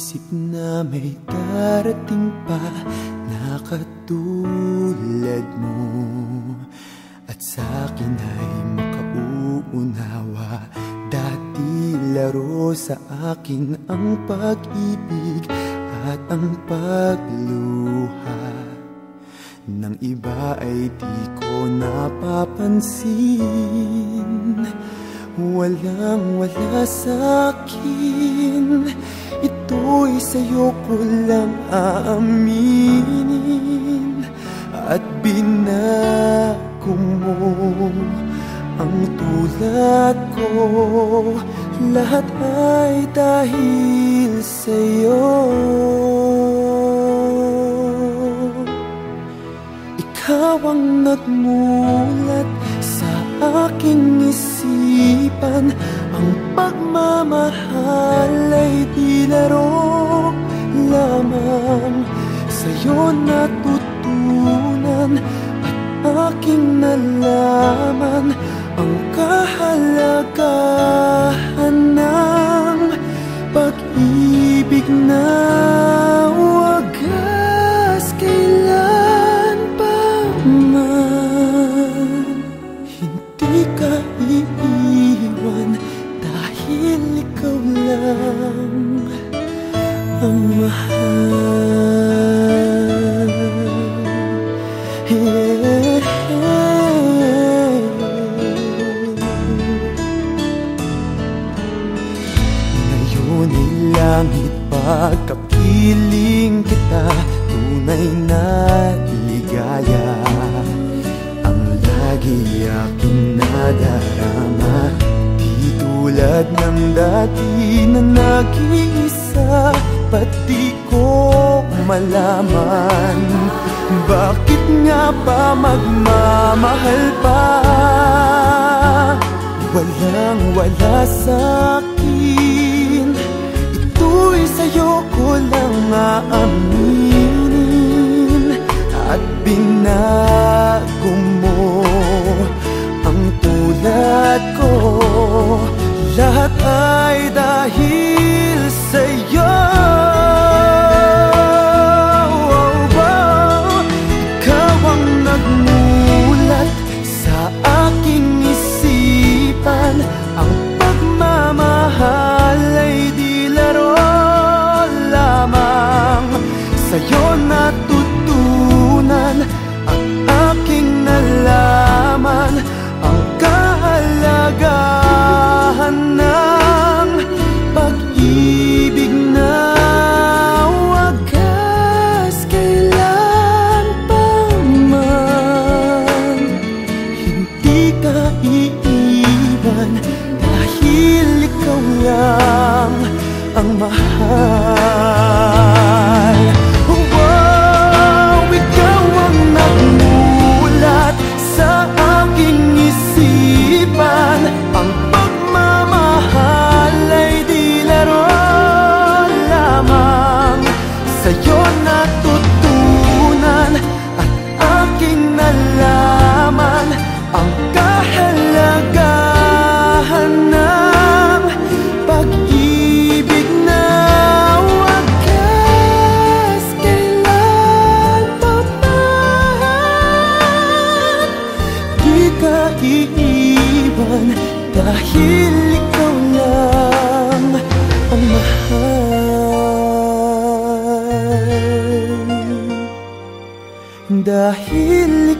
isip na may darating pa na katulad mo, at sa'kin ay makauunawa. Dati laro sa akin ang pag-ibig at ang pagluha, ng iba ay di ko napapansin. Walang-wala sa'kin, ito'y sa'yo ko lang aaminin. At binago mo ang tulad ko, lahat ay dahil sa'yo. Ikaw ang nagmulat sa aking isipan, ang pagmamahal ay di laro lamang. Sa'yo natutunan at aking nalaman ang kahalagahan ng pag-ibig na wagas kailan pa man. Hindi ka iiwan dahil ikaw lang ang mahal. Ngayon ay langit pagkapiling kita, tunay na ligaya ang lagi aking nadarama. Di tulad ng dati na nag-iisa, ba't di ko malaman? Bakit nga ba magmamahal pa? Walang-wala sa'kin, ito'y sa'yo ko lang aaminin. At binago mo ang tulad ko, lahat ay dahil sa'yo. Ikaw ang nagmulat sa aking isipan, ang pagmamahal ay di laro lamang. Sa'yo natutunan at aking nalaman ang kahalagahan ng pag-ibig na wagas kailan pa man. Hindi ka iiwan dahil ikaw lang ang mahal. Wow, ikaw ang nagmulat sa aking isipan, ang pagmamahal ay di laro lamang. Sa'yo natutunan at aking nalaman ang kahalagahan ng pag-ibig na wagas kailan pa man. Di ka iiwan dahil ikaw lang ang mahal. Dahil